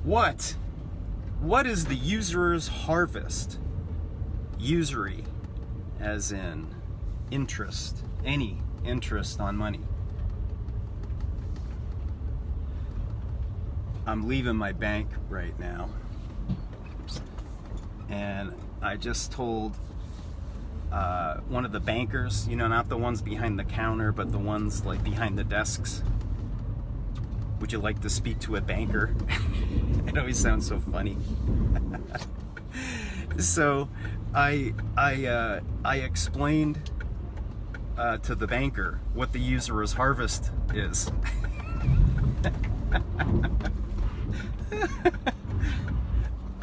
What is the usurer's harvest? Usury, as in interest, any interest on money. I'm leaving my bank right now, and I just told one of the bankers, you know, not the ones behind the counter, but the ones like behind the desks. Would you like to speak to a banker? It always sounds so funny. So I explained to the banker what the usurer's harvest is.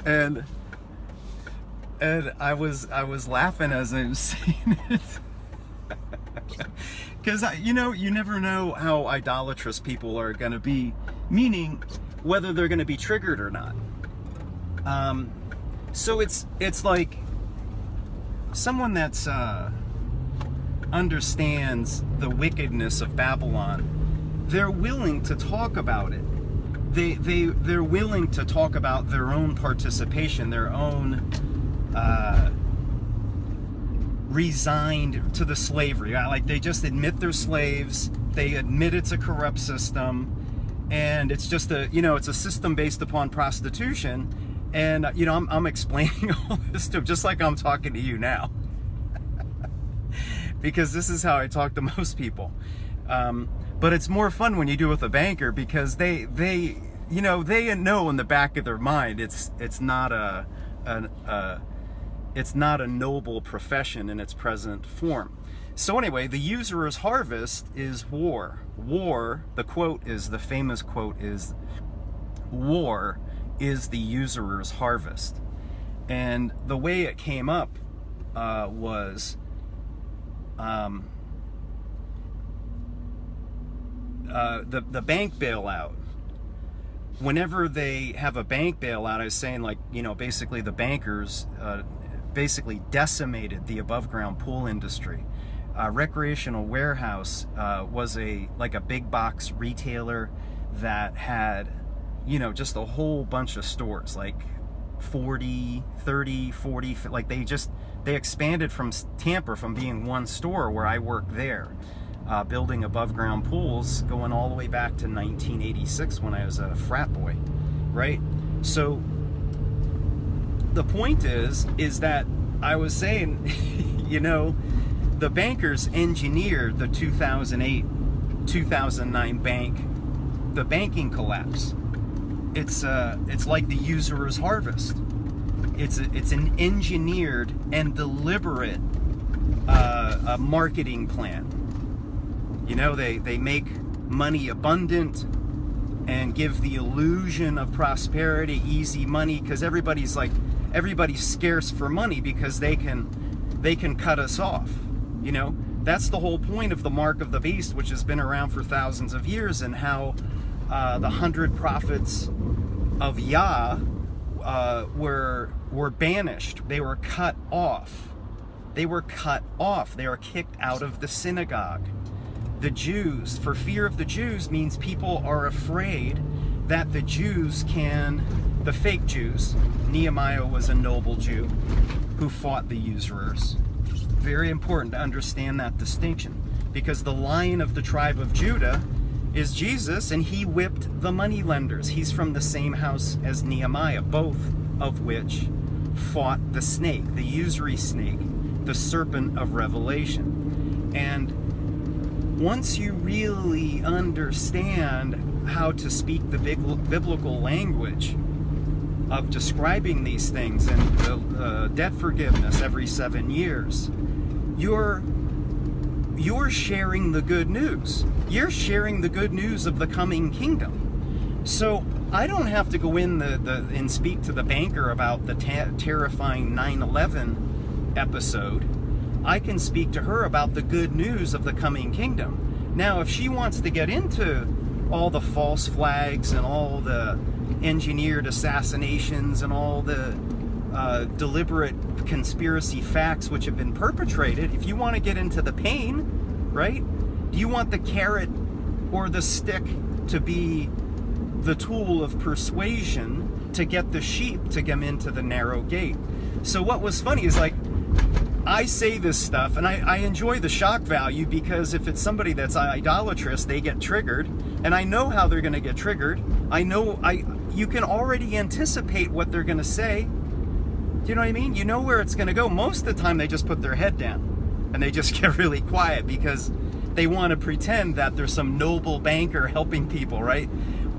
and I was laughing as I was saying it. Because, you know, you never know how idolatrous people are going to be, meaning whether they're going to be triggered or not. So it's like someone that's understands the wickedness of Babylon. They're willing to talk about it. They're willing to talk about their own participation, their own resigned to the slavery. Like, they just admit they're slaves. They admit it's a corrupt system, and it's just it's a system based upon prostitution. And I'm explaining all this to them just like I'm talking to you now, because this is how I talk to most people. But it's more fun when you do it with a banker, because they know in the back of their mind it's not a noble profession in its present form. So anyway, the usurer's harvest is war. War, the famous quote is, war is the usurer's harvest. And the way it came up was the bank bailout. Whenever they have a bank bailout, I was saying, like, basically the bankers basically decimated the above ground pool industry. Recreational Warehouse was a big box retailer that had, just a whole bunch of stores, like 40, 30, 40, like they expanded from Tampa, from being one store where I worked there, building above ground pools going all the way back to 1986 when I was a frat boy, right? So the point is that I was saying, the bankers engineered the 2008-2009 the banking collapse. It's like the usurer's harvest. It's an engineered and deliberate marketing plan. They make money abundant and give the illusion of prosperity, easy money, because everybody's scarce for money because they can cut us off. That's the whole point of the mark of the beast, which has been around for thousands of years, and how the 100 prophets of Yah were banished. They were cut off. They were kicked out of the synagogue. The Jews, for fear of the Jews, means people are afraid that the fake Jews, Nehemiah was a noble Jew who fought the usurers. Very important to understand that distinction, because the Lion of the tribe of Judah is Jesus, and he whipped the moneylenders. He's from the same house as Nehemiah, both of which fought the snake, the usury snake, the serpent of Revelation. And once you really understand how to speak the biblical language of describing these things, and debt forgiveness every 7 years, you're sharing the good news. You're sharing the good news of the coming kingdom. So I don't have to go in and speak to the banker about the terrifying 9/11 episode. I can speak to her about the good news of the coming kingdom. Now, if she wants to get into all the false flags and all the engineered assassinations and all the deliberate conspiracy facts which have been perpetrated, if you want to get into the pain, right? Do you want the carrot or the stick to be the tool of persuasion to get the sheep to come into the narrow gate. So what was funny is, like, I say this stuff and I enjoy the shock value, because if it's somebody that's idolatrous, they get triggered, and I know how they're going to get triggered. You can already anticipate what they're going to say. Do you know what I mean? You know where it's going to go. Most of the time they just put their head down and they just get really quiet because they want to pretend that there's some noble banker helping people, right?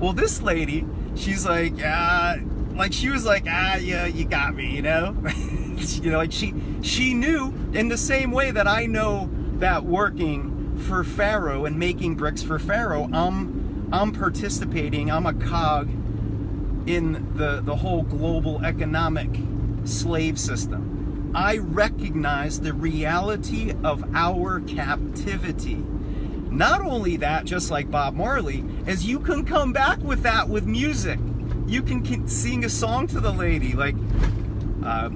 Well, this lady, she's like, she was like, yeah, you got me, you know? You know, like she knew, in the same way that I know that working for Pharaoh and making bricks for Pharaoh, I'm participating, I'm a cog in the whole global economic slave system. I recognize the reality of our captivity. Not only that, just like Bob Marley, as you can come back with that with music. You can sing a song to the lady, like,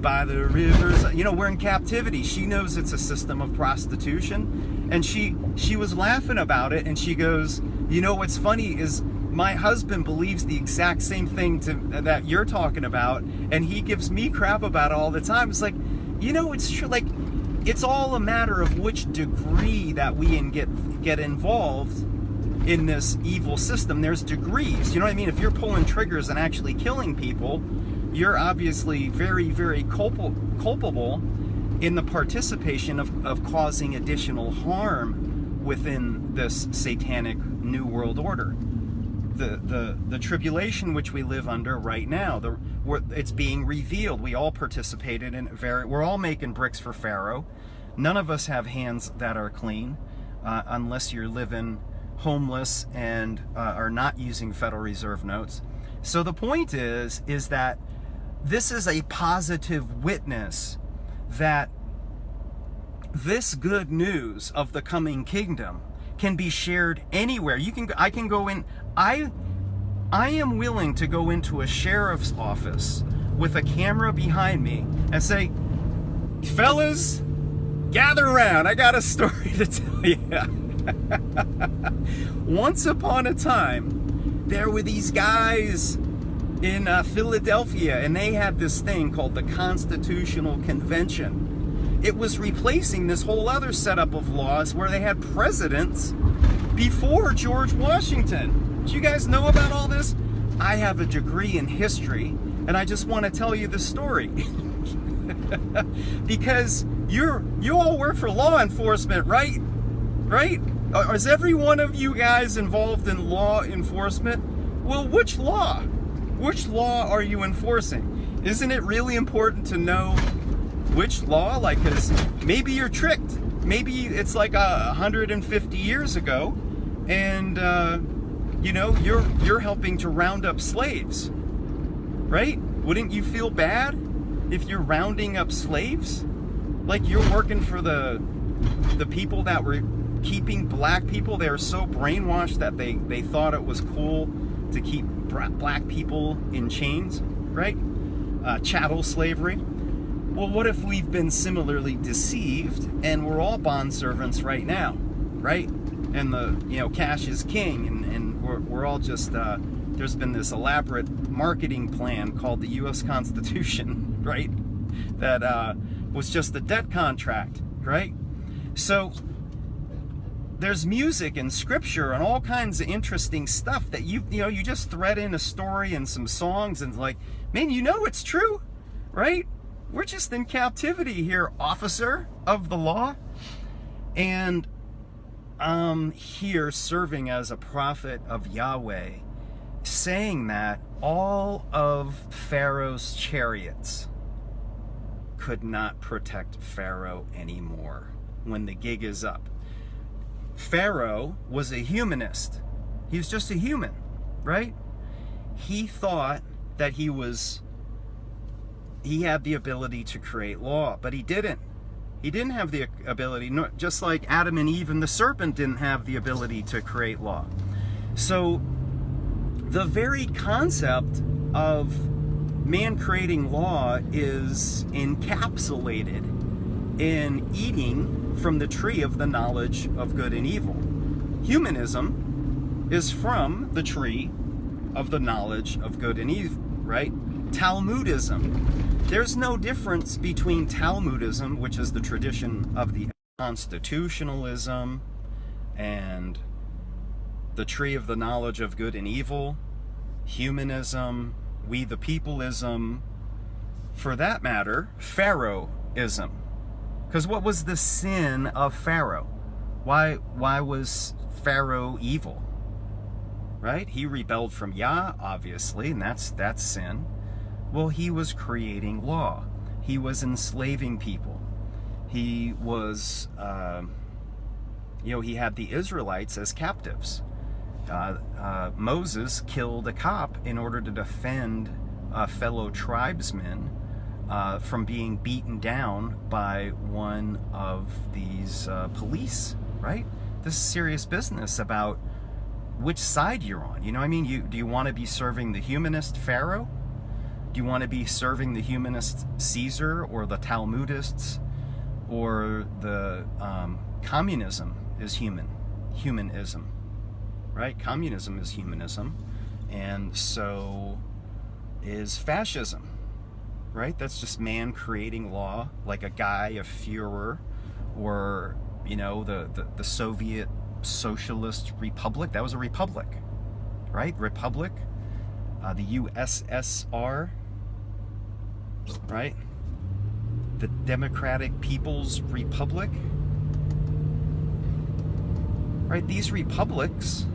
by the rivers, you know, we're in captivity. She knows it's a system of prostitution, and she was laughing about it, and she goes, you know, what's funny is my husband believes the exact same thing that you're talking about, and he gives me crap about it all the time. It's like, you know, it's true. Like, it's all a matter of which degree that we get involved in this evil system. There's degrees. You know what I mean? If you're pulling triggers and actually killing people, you're obviously very, very culpable in the participation of causing additional harm within this satanic New World Order. The tribulation which we live under right now, it's being revealed. We all participated in it. We're all making bricks for Pharaoh. None of us have hands that are clean, unless you're living homeless and are not using Federal Reserve notes. So the point is that this is a positive witness that this good news of the coming kingdom can be shared anywhere. I can go in. I am willing to go into a sheriff's office with a camera behind me and say, fellas, gather around. I got a story to tell you. Once upon a time, there were these guys in Philadelphia, and they had this thing called the Constitutional Convention. It was replacing this whole other setup of laws where they had presidents before George Washington. Do you guys know about all this? I have a degree in history, and I just want to tell you the story. Because you all work for law enforcement, right? Right? Is every one of you guys involved in law enforcement? Well, which law? Which law are you enforcing? Isn't it really important to know which law? Like, because maybe you're tricked. Maybe it's like 150 years ago, and you know, you're helping to round up slaves, right? Wouldn't you feel bad if you're rounding up slaves? Like, you're working for the people that were keeping black people. They were so brainwashed that they thought it was cool to keep black people in chains, right? Chattel slavery. Well, what if we've been similarly deceived and we're all bond servants right now, right? And cash is king, and we're all just there's been this elaborate marketing plan called the U.S. Constitution, right? That was just a debt contract, right? So there's music and scripture and all kinds of interesting stuff that you just thread in a story and some songs, and like, man, you know it's true, right? We're just in captivity here, officer of the law. And I'm here serving as a prophet of Yahweh, saying that all of Pharaoh's chariots could not protect Pharaoh anymore when the gig is up. Pharaoh was a humanist. He was just a human, right? He thought that he had the ability to create law, but he didn't. He didn't have the ability, just like Adam and Eve and the serpent didn't have the ability to create law. So the very concept of man creating law is encapsulated in eating from the tree of the knowledge of good and evil. Humanism is from the tree of the knowledge of good and evil, right? Talmudism. There's no difference between Talmudism, which is the tradition of the constitutionalism and the tree of the knowledge of good and evil, humanism, we the peopleism, for that matter, Pharaohism. Because what was the sin of Pharaoh? Why was Pharaoh evil? Right? He rebelled from Yah, obviously, and that's sin. Well, he was creating law. He was enslaving people. He was, he had the Israelites as captives. Moses killed a cop in order to defend fellow tribesmen from being beaten down by one of these police, right? This is serious business about which side you're on. You know what I mean? Do you want to be serving the humanist Pharaoh? Do you want to be serving the humanist Caesar or the Talmudists or the communism is humanism, right? Communism is humanism, and so is fascism, right? That's just man creating law, like a guy, a Führer, or the Soviet Socialist Republic. That was a republic, right? Republic, the USSR, right? The Democratic People's Republic, right? These republics,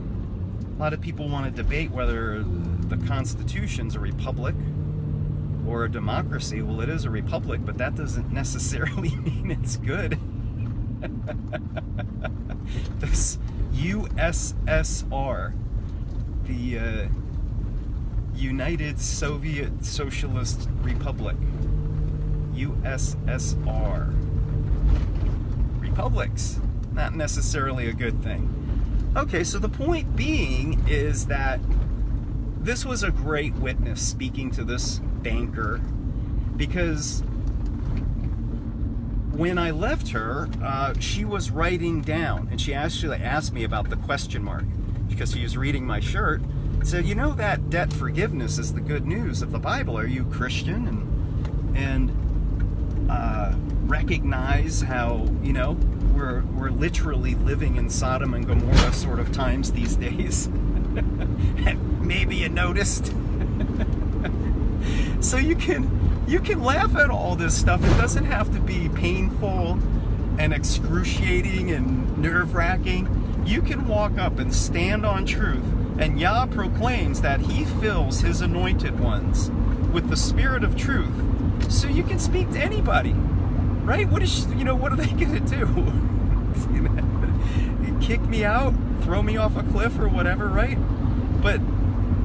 a lot of people want to debate whether the Constitution's a republic or a democracy. Well, it is a republic, but that doesn't necessarily mean it's good. This USSR, the United Soviet Socialist Republic, USSR, republics, not necessarily a good thing. Okay, so the point being is that this was a great witness speaking to this banker, because when I left her, she was writing down, and she actually asked me about the question mark, because she was reading my shirt, said, that debt forgiveness is the good news of the Bible. Are you Christian? And recognize how, we're literally living in Sodom and Gomorrah sort of times these days. Maybe you noticed. So you can laugh at all this stuff. It doesn't have to be painful and excruciating and nerve-wracking. You can walk up and stand on truth, and Yah proclaims that he fills his anointed ones with the spirit of truth. So you can speak to anybody, right? What are they going to do? Kick me out, throw me off a cliff or whatever, right? But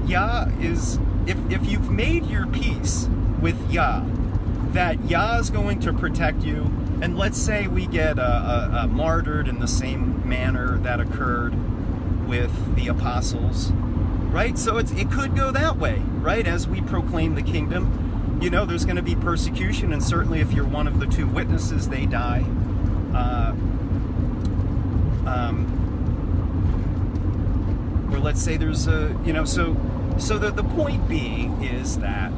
Yah is, if you've made your peace with Yah, that Yah is going to protect you, and let's say we get martyred in the same manner that occurred with the apostles, right? So it could go that way, right? As we proclaim the kingdom, there's going to be persecution, and certainly if you're one of the two witnesses, they die. Or let's say there's so the point being is that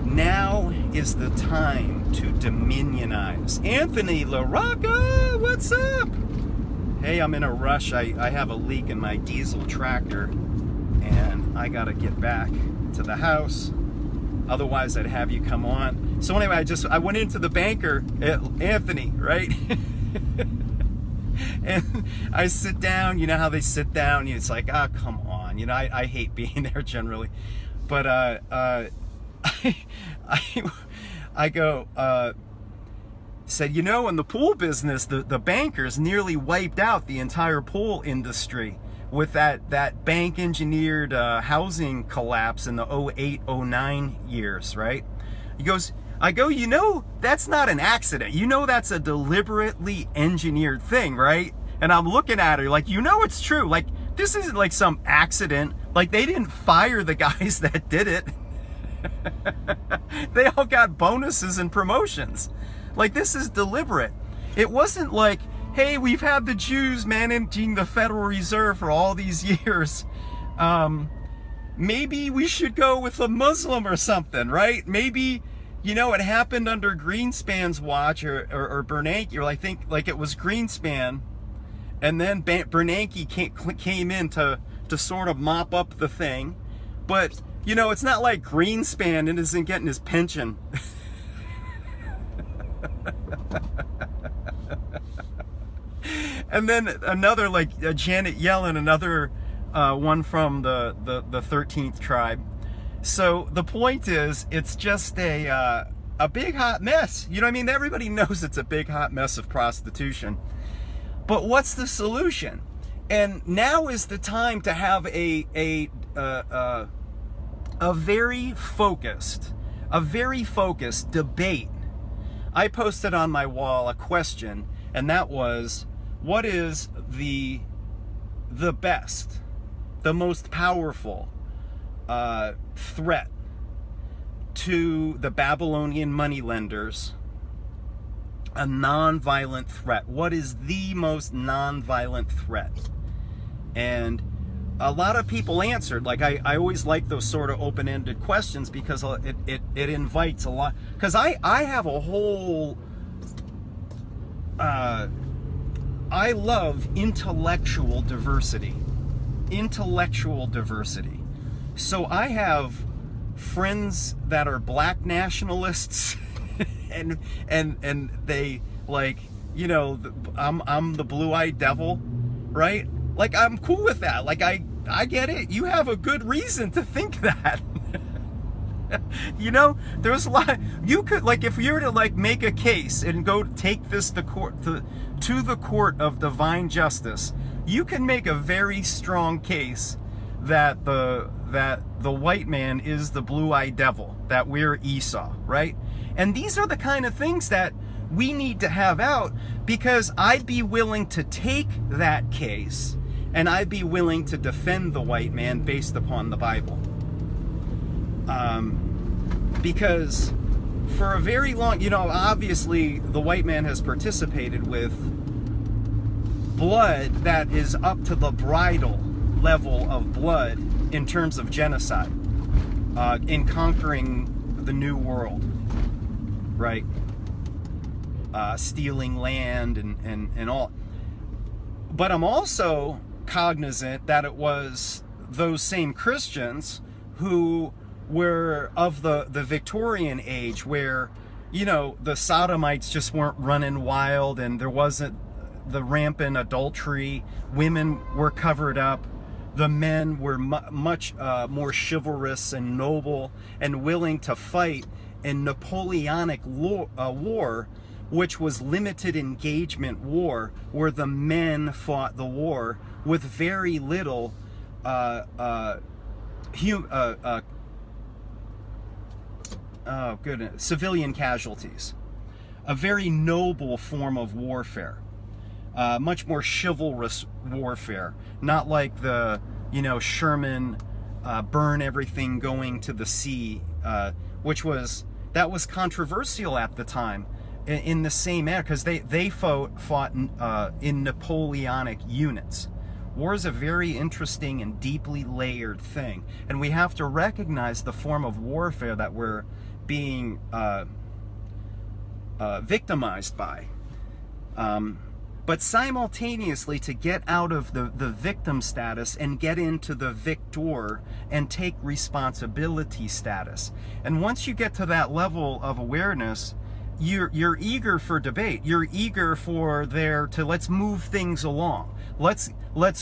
now is the time to dominionize. Anthony LaRocca, what's up? Hey, I'm in a rush. I have a leak in my diesel tractor, and I gotta get back to the house. Otherwise, I'd have you come on. So anyway, I went into the banker, Anthony, right? And I sit down. You know how they sit down? It's like, come on. I hate being there generally, but I go, said, in the pool business, the bankers nearly wiped out the entire pool industry with that bank engineered housing collapse in the 08-09 years, right? He goes, I go, that's not an accident. That's a deliberately engineered thing, right? And I'm looking at her like, it's true. Like, this isn't like some accident. Like, they didn't fire the guys that did it. They all got bonuses and promotions. Like, this is deliberate. It wasn't like, hey, we've had the Jews managing the Federal Reserve for all these years. maybe we should go with a Muslim or something, right? Maybe, you know, it happened under Greenspan's watch or Bernanke, or I think like it was Greenspan, and then Bernanke came in to sort of mop up the thing. But, you know, it's not like Greenspan isn't getting his pension. And then another, like Janet Yellen, another one from the 13th tribe. So the point is, it's just a big hot mess. You know what I mean? Everybody knows it's a big hot mess of prostitution. But what's the solution? And now is the time to have a very focused debate. I posted on my wall a question, and that was, what is the best, the most powerful threat to the Babylonian moneylenders? A non-violent threat. What is the most non-violent threat? And a lot of people answered. Like, I always like those sort of open-ended questions, because it invites a lot. Because I have a whole I love intellectual diversity. So I have friends that are black nationalists and they, like, you know, I'm the blue-eyed devil, right? Like, I'm cool with that. Like, I get it. You have a good reason to think that. You know, there's a lot. You could, like, if you were to, like, make a case and go take this to the court of divine justice, you can make a very strong case that the white man is the blue-eyed devil, that we're Esau, right? And these are the kind of things that we need to have out, because I'd be willing to take that case, and I'd be willing to defend the white man based upon the Bible. Because for a very long, you know, obviously the white man has participated with blood that is up to the bridal level of blood in terms of genocide, in conquering the New World, right? Stealing land and all. But I'm also cognizant that it was those same Christians who were of the Victorian age, where, you know, the sodomites just weren't running wild, and there wasn't the rampant adultery. Women were covered up. The men were much more chivalrous and noble and willing to fight in Napoleonic war, which was limited engagement war, where the men fought the war with very little civilian casualties. A very noble form of warfare. Much more chivalrous warfare. Not like the, you know, Sherman burn everything going to the sea, that was controversial at the time in the same era, because they fought in Napoleonic units. War is a very interesting and deeply layered thing, and we have to recognize the form of warfare that we're being victimized by. But simultaneously, to get out of the victim status and get into the victor and take responsibility status. And once you get to that level of awareness, you're eager for debate. You're eager for let's move things along. Let's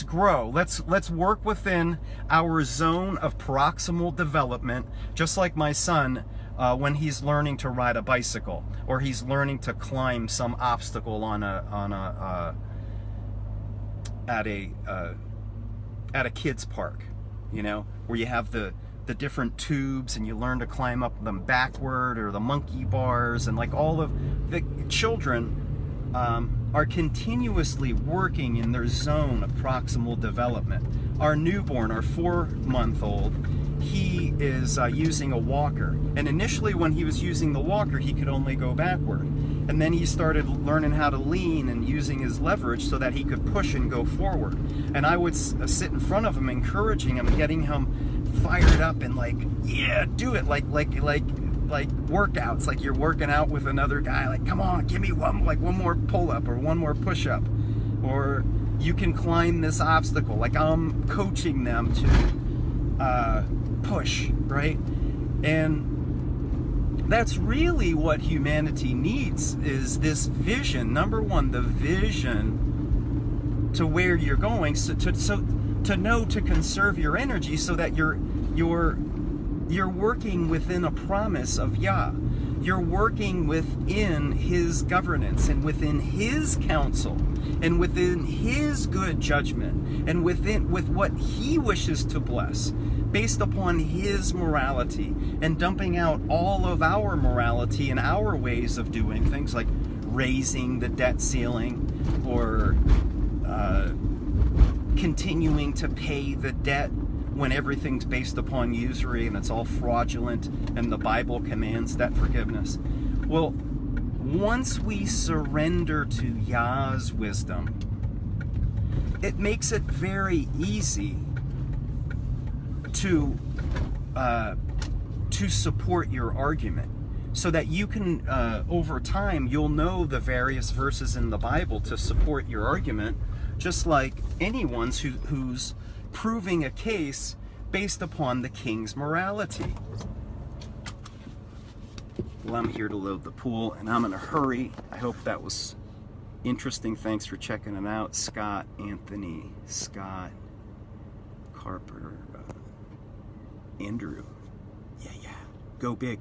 grow. Let's work within our zone of proximal development, just like my son when he's learning to ride a bicycle, or he's learning to climb some obstacle at a kids park, you know, where you have the different tubes and you learn to climb up them backward, or the monkey bars, and like all of the children are continuously working in their zone of proximal development. Our newborn, our 4-month-old, he is using a walker, and initially when he was using the walker, he could only go backward, and then he started learning how to lean and using his leverage so that he could push and go forward. And I would sit in front of him, encouraging him, getting him fired up and like, yeah, do it, like workouts, like you're working out with another guy, like, come on, give me one more pull-up or one more push-up, or you can climb this obstacle, like I'm coaching them to push, right? And that's really what humanity needs, is this vision. Number one, the vision to where you're going, so to know to conserve your energy, so that you're working within a promise of Yah. You're working within His governance and within His counsel and within His good judgment and with what He wishes to bless, based upon His morality, and dumping out all of our morality and our ways of doing things, like raising the debt ceiling or continuing to pay the debt when everything's based upon usury and it's all fraudulent and the Bible commands debt forgiveness. Well, once we surrender to Yah's wisdom, it makes it very easy to support your argument, so that you can, over time, you'll know the various verses in the Bible to support your argument, just like anyone's who's proving a case based upon the king's morality. Well, I'm here to load the pool, and I'm in a hurry. I hope that was interesting. Thanks for checking it out. Scott, Anthony, Scott, Carper, Andrew. Yeah. Go big.